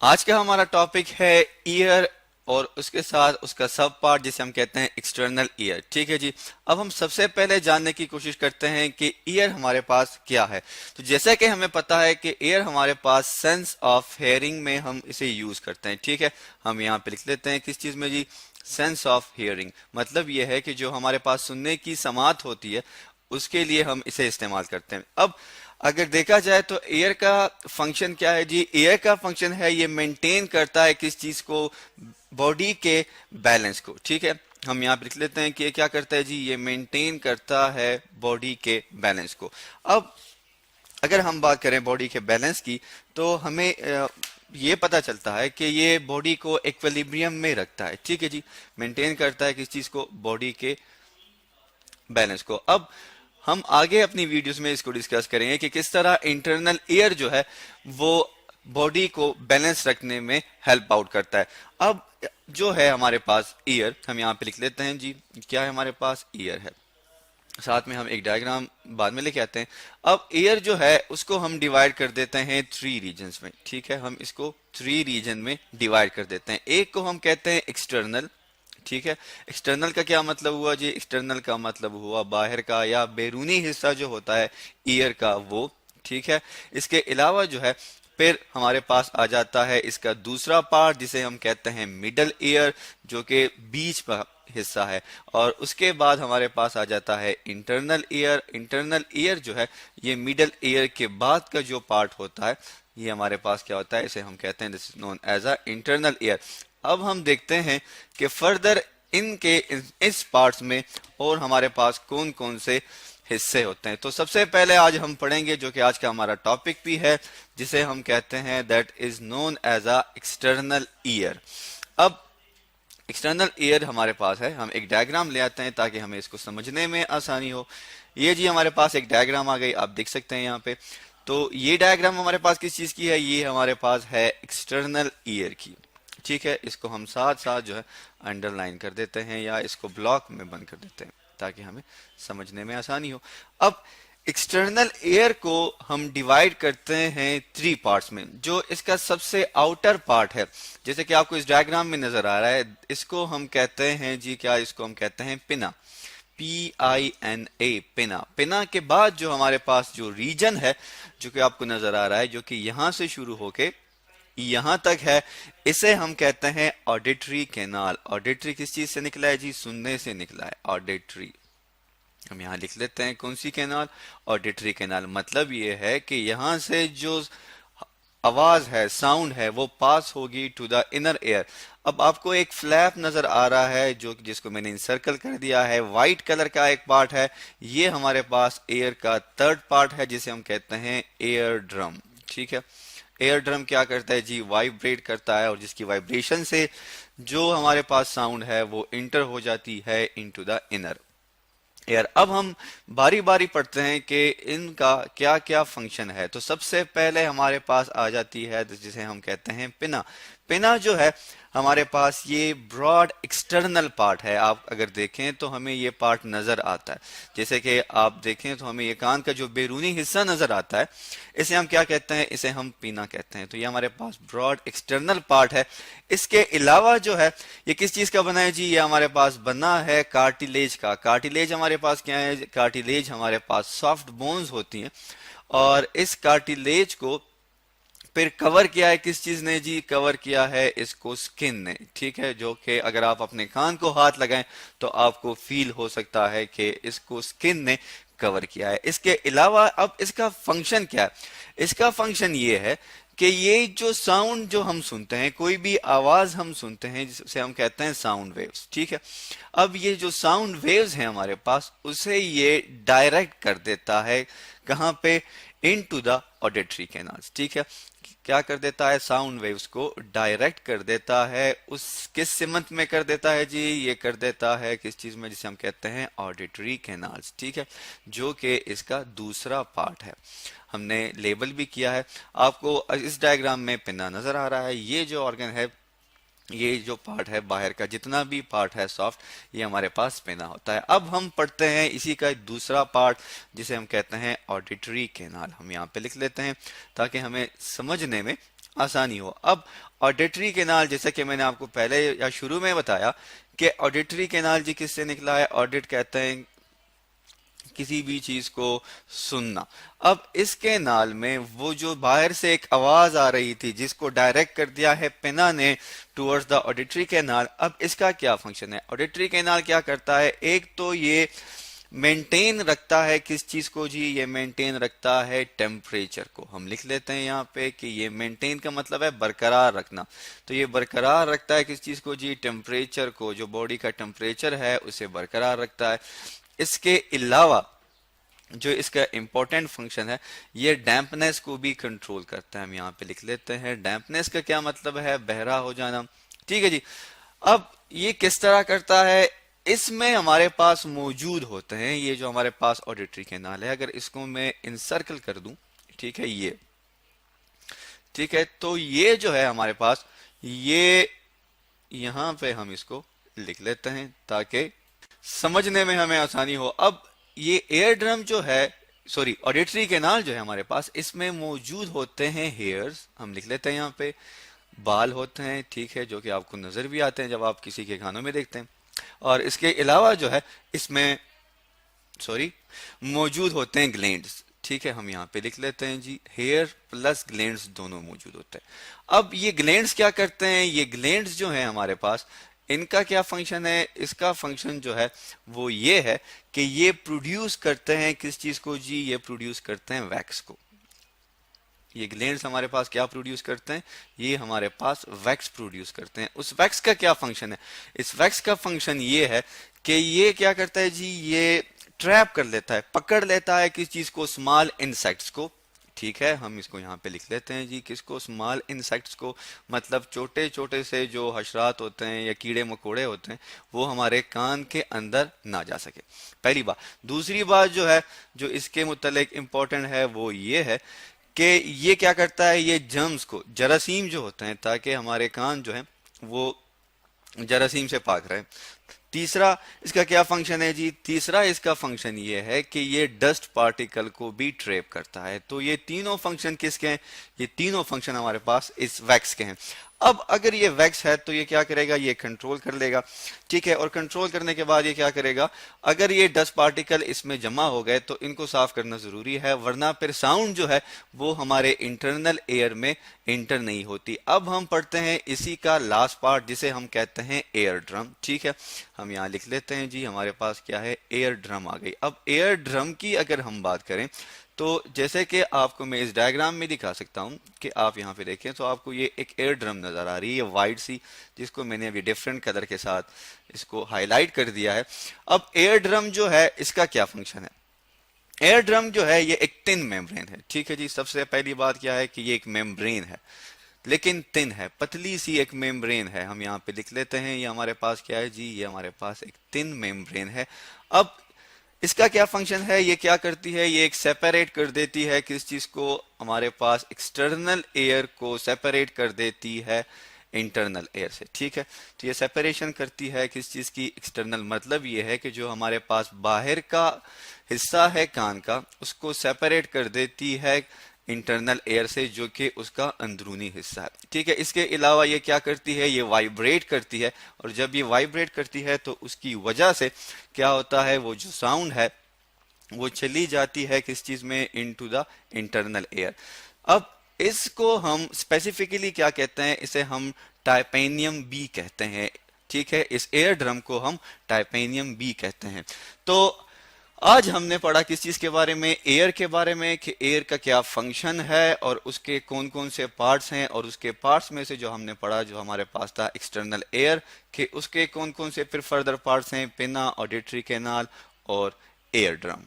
आज का हमारा टॉपिक है ईयर और उसके साथ उसका सब पार्ट जिसे हम कहते हैं एक्सटर्नल ईयर। ठीक है जी। अब हम सबसे पहले जानने की कोशिश करते हैं कि ईयर हमारे पास क्या है। तो जैसा कि हमें पता है कि ईयर हमारे पास सेंस ऑफ हेयरिंग में हम इसे यूज करते हैं। ठीक है, हम यहाँ पे लिख लेते हैं किस चीज में जी, सेंस ऑफ हियरिंग। मतलब यह है कि जो हमारे पास सुनने की समात होती है उसके लिए हम इसे इस्तेमाल करते हैं। अब अगर देखा जाए तो एयर का फंक्शन क्या है जी, एयर का फंक्शन है ये मेंटेन करता है किस चीज को, बॉडी के बैलेंस को। ठीक है, हम यहाँ पे लिख लेते हैं कि ये क्या करता है जी, ये मेंटेन करता है बॉडी के बैलेंस को। अब अगर हम बात करें बॉडी के बैलेंस की तो हमें ये पता चलता है कि ये बॉडी को इक्विलिब्रियम में रखता है। ठीक है जी, मेंटेन करता है किस चीज को, बॉडी के बैलेंस को। अब हम आगे अपनी वीडियोस में इसको डिस्कस करेंगे कि किस तरह इंटरनल एयर जो है वो बॉडी को बैलेंस रखने में हेल्प आउट करता है। अब जो है हमारे पास ईयर, हम यहाँ पे लिख लेते हैं जी, क्या है हमारे पास, ईयर है। साथ में हम एक डायग्राम बाद में लेके आते हैं। अब एयर जो है उसको हम डिवाइड कर देते हैं थ्री रीजन्स में। ठीक है, हम इसको थ्री रीजन में डिवाइड कर देते हैं। एक को हम कहते हैं एक्सटर्नल। ठीक है, एक्सटर्नल का क्या मतलब हुआ जी, एक्सटर्नल का मतलब हुआ बाहर का या बैरूनी हिस्सा जो होता है ईयर का वो। ठीक है, इसके अलावा जो है फिर हमारे पास आ जाता है इसका दूसरा पार्ट जिसे हम कहते हैं मिडल ईयर, जो कि बीच का हिस्सा है। और उसके बाद हमारे पास आ जाता है इंटरनल ईयर। इंटरनल ईयर जो है ये मिडल ईयर के बाद का जो पार्ट होता है ये हमारे पास क्या होता है, इसे हम कहते हैं, this is known as a internal ear. अब हम देखते हैं कि फर्दर इस पार्ट्स में और हमारे पास कौन कौन से हिस्से होते हैं। तो सबसे पहले आज हम पढ़ेंगे जो कि आज का हमारा टॉपिक भी है, जिसे हम कहते हैं that is known as a external ear. अब एक्सटर्नल ईयर हमारे पास है, हम एक डायग्राम ले आते हैं ताकि हमें इसको समझने में आसानी हो। ये जी हमारे पास एक डायग्राम आ गई, आप देख सकते हैं यहाँ पे। तो ये डायग्राम हमारे पास किस चीज की है, ये हमारे पास है एक्सटर्नल ईयर की। ठीक है, इसको हम साथ साथ जो है अंडरलाइन कर देते हैं या इसको ब्लॉक में बंद कर देते हैं ताकि हमें समझने में आसानी हो। अब एक्सटर्नल एयर को हम डिवाइड करते हैं थ्री पार्ट्स में। जो इसका सबसे आउटर पार्ट है, जैसे कि आपको इस डायग्राम में नजर आ रहा है, इसको हम कहते हैं जी, क्या इसको हम कहते हैं, पिना। PINA, पिना। पिना के बाद जो हमारे पास जो रीजन है जो कि आपको नजर आ रहा है, जो कि यहां से शुरू होके यहां तक है, इसे हम कहते हैं ऑडिटरी कैनाल। ऑडिटरी किस चीज से निकला है जी, सुनने से निकला है, ऑडिटरी। हम यहाँ लिख लेते हैं कौन सी कैनाल, ऑडिटरी कैनाल। मतलब ये है कि यहां से जो आवाज है, साउंड है, वो पास होगी टू द इनर एयर। अब आपको एक फ्लैप नजर आ रहा है जो जिसको मैंने इंसर्कल कर दिया है, व्हाइट कलर का एक पार्ट है, ये हमारे पास एयर का थर्ड पार्ट है जिसे हम कहते हैं एयर ड्रम। ठीक है, एयर ड्रम क्या करता है जी, वाइब्रेट करता है और जिसकी वाइब्रेशन से जो हमारे पास साउंड है वो इंटर हो जाती है इनटू द इनर एयर। अब हम बारी बारी पढ़ते हैं कि इनका क्या क्या फंक्शन है। तो सबसे पहले हमारे पास आ जाती है जिसे हम कहते हैं पिना। पिना जो है हमारे पास ये ब्रॉड एक्सटर्नल पार्ट है। आप अगर देखें तो हमें ये पार्ट नजर आता है, जैसे कि आप देखें तो हमें ये कान का जो बैरूनी हिस्सा नजर आता है, इसे हम क्या कहते हैं, इसे हम पिना कहते हैं। तो ये हमारे पास ब्रॉड एक्सटर्नल पार्ट है। इसके अलावा जो है ये किस चीज का बना है जी, ये हमारे पास बना है कार्टिलेज का। कार्टिलेज हमारे पास क्या है, कार्टिलेज हमारे पास सॉफ्ट बोन्स होती हैं और इस कार्टिलेज को फिर कवर किया है किस चीज ने जी, कवर किया है इसको स्किन ने। ठीक है, जो कि अगर आप अपने कान को हाथ लगाएं तो आपको फील हो सकता है कि इसको स्किन ने कवर किया है। इसके अलावा अब इसका फंक्शन क्या है, इसका फंक्शन ये है कि ये जो साउंड जो हम सुनते हैं, कोई भी आवाज हम सुनते हैं जिसे हम कहते हैं साउंड वेव्स। ठीक है, अब ये जो साउंड वेव्स हैं हमारे पास, उसे ये डायरेक्ट कर देता है कहाँ पे, इनटू द ऑडिटरी कैनाल्स। ठीक है, क्या कर देता है, साउंड वेव्स को डायरेक्ट कर देता है। उस किस सिमत में कर देता है जी, ये कर देता है किस चीज में, जिसे हम कहते हैं ऑडिटरी कैनाल्स। ठीक है, जो कि इसका दूसरा पार्ट है, हमने लेबल भी किया है। आपको इस डायग्राम में पिना नजर आ रहा है, ये जो ऑर्गन है, ये जो पार्ट है बाहर का जितना भी पार्ट है सॉफ्ट, ये हमारे पास पिना होता है। अब हम पढ़ते हैं इसी का दूसरा पार्ट जिसे हम कहते हैं ऑडिटरी कैनाल। हम यहाँ पे लिख लेते हैं ताकि हमें समझने में आसानी हो। अब ऑडिटरी कैनाल, जैसा कि मैंने आपको पहले या शुरू में बताया कि ऑडिटरी कैनाल जी किससे निकला है, ऑडिट कहते हैं किसी भी चीज को सुनना। अब इस कैनाल में वो जो बाहर से एक आवाज आ रही थी जिसको डायरेक्ट कर दिया है पिना ने टुवर्ड्स द ऑडिटरी कैनाल। अब इसका क्या फंक्शन है, ऑडिटरी कैनाल क्या करता है, एक तो ये मेंटेन रखता है किस चीज को जी, ये मेंटेन रखता है टेम्परेचर को। हम लिख लेते हैं यहाँ पे कि ये मेंटेन का मतलब है बरकरार रखना। तो ये बरकरार रखता है किस चीज को जी, टेम्परेचर को, जो बॉडी का टेम्परेचर है उसे बरकरार रखता है। इसके अलावा जो इसका इंपॉर्टेंट फंक्शन है, ये डैम्पनेस को भी कंट्रोल करता है। हम यहाँ पे लिख लेते हैं, डैम्पनेस का क्या मतलब है, बहरा हो जाना। ठीक है जी। अब ये किस तरह करता है, इसमें हमारे पास मौजूद होते हैं ये जो हमारे पास ऑडिटरी कैनाल है, अगर इसको मैं इनसर्कल कर दूं, ठीक है, ये ठीक है, तो ये जो है हमारे पास, ये यहां पे हम इसको लिख लेते हैं ताकि समझने में हमें आसानी हो। अब ये एयर ड्रम जो है, सॉरी ऑडिटरी कैनाल जो है हमारे पास, इसमें मौजूद होते हैं हेयर्स, हम लिख लेते हैं यहाँ पे, बाल होते हैं, ठीक है, जो कि आपको नजर भी आते हैं जब आप किसी के खानों में देखते हैं। और इसके अलावा जो है इसमें, सॉरी, मौजूद होते हैं ग्लैंड्स, ठीक है, हम यहाँ पे लिख लेते हैं जी, हेयर प्लस ग्लैंड्स दोनों मौजूद होते हैं। अब ये ग्लैंड्स क्या करते हैं, ये ग्लैंड्स जो है हमारे पास, इनका क्या फंक्शन है, इसका फंक्शन जो है वो ये है कि ये प्रोड्यूस करते हैं किस चीज को जी, ये प्रोड्यूस करते हैं वैक्स को। ये ग्लैंड्स हमारे पास क्या प्रोड्यूस करते हैं, ये हमारे पास वैक्स प्रोड्यूस करते हैं। उस वैक्स का क्या फंक्शन है, इस वैक्स का फंक्शन ये है कि ये क्या करता है जी, ये ट्रैप कर लेता है, पकड़ लेता है किस चीज को, स्मॉल इंसेक्ट्स को। ठीक है, हम इसको यहाँ पे लिख लेते हैं जी, किसको, स्मॉल इंसेक्ट्स को, मतलब छोटे छोटे से जो हशरात होते हैं या कीड़े मकोड़े होते हैं, वो हमारे कान के अंदर ना जा सके, पहली बात। दूसरी बात जो है, जो इसके मुतल्लिक इम्पोर्टेंट है, वो ये है कि ये क्या करता है, ये जर्म्स को, जरासीम जो होते हैं, ताकि हमारे कान जो है वो जरासीम से पाक रहे। तीसरा इसका क्या फंक्शन है जी, तीसरा इसका फंक्शन ये है कि ये डस्ट पार्टिकल को भी ट्रैप करता है। तो ये तीनों फंक्शन किसके हैं, ये तीनों फंक्शन हमारे पास इस वैक्स के हैं। अब अगर ये वैक्स है तो ये क्या करेगा, ये कंट्रोल कर लेगा, ठीक है, और कंट्रोल करने के बाद ये क्या करेगा, अगर ये डस्ट पार्टिकल इसमें जमा हो गए तो इनको साफ करना जरूरी है, वरना फिर साउंड जो है वो हमारे इंटरनल एयर में इंटर नहीं होती। अब हम पढ़ते हैं इसी का लास्ट पार्ट जिसे हम कहते हैं एयर ड्रम। ठीक है, हम यहाँ लिख लेते हैं जी, हमारे पास क्या है, एयर ड्रम आ गई। अब एयर ड्रम की अगर हम बात करें तो जैसे कि आपको मैं इस डायग्राम में दिखा सकता हूं कि आप यहाँ पे देखें तो आपको ये एक एयर ड्रम नजर आ रही है वाइट सी, जिसको मैंने अभी डिफरेंट कलर के साथ इसको हाईलाइट कर दिया है। अब एयर ड्रम जो है इसका क्या फंक्शन है, एयर ड्रम जो है ये एक टिन मेम्ब्रेन है। ठीक है जी, सबसे पहली बात क्या है कि ये एक मेम्ब्रेन है, लेकिन तिन है, पतली सी एक मेम्ब्रेन है। हम यहाँ पे लिख लेते हैं, ये हमारे पास क्या है जी, ये हमारे पास एक तिन मेम्ब्रेन है। अब इसका क्या फंक्शन है, ये क्या करती है, ये एक सेपरेट कर देती है किस चीज को, हमारे पास एक्सटर्नल एयर को सेपरेट कर देती है इंटरनल एयर से। ठीक है, तो ये सेपरेशन करती है किस चीज की, एक्सटर्नल, मतलब ये है कि जो हमारे पास बाहर का हिस्सा है कान का, उसको सेपरेट कर देती है इंटरनल एयर से, जो कि उसका अंदरूनी हिस्सा है। ठीक है, इसके अलावा ये क्या करती है, ये वाइब्रेट करती है, और जब ये वाइब्रेट करती है तो उसकी वजह से क्या होता है, वो जो साउंड है वो चली जाती है किस चीज में, इनटू द इंटरनल एयर। अब इसको हम स्पेसिफिकली क्या कहते हैं, इसे हम टाइपेनियम बी कहते हैं। ठीक है, इस एयर ड्रम को हम टाइपेनियम बी कहते हैं। तो आज हमने पढ़ा किस चीज के बारे में, एयर के बारे में, कि एयर का क्या फंक्शन है और उसके कौन कौन से पार्ट्स हैं, और उसके पार्ट्स में से जो हमने पढ़ा, जो हमारे पास था एक्सटर्नल एयर, कि उसके कौन कौन से फिर फर्दर पार्ट्स हैं, पिना, ऑडिटरी कैनाल और एयर ड्रम।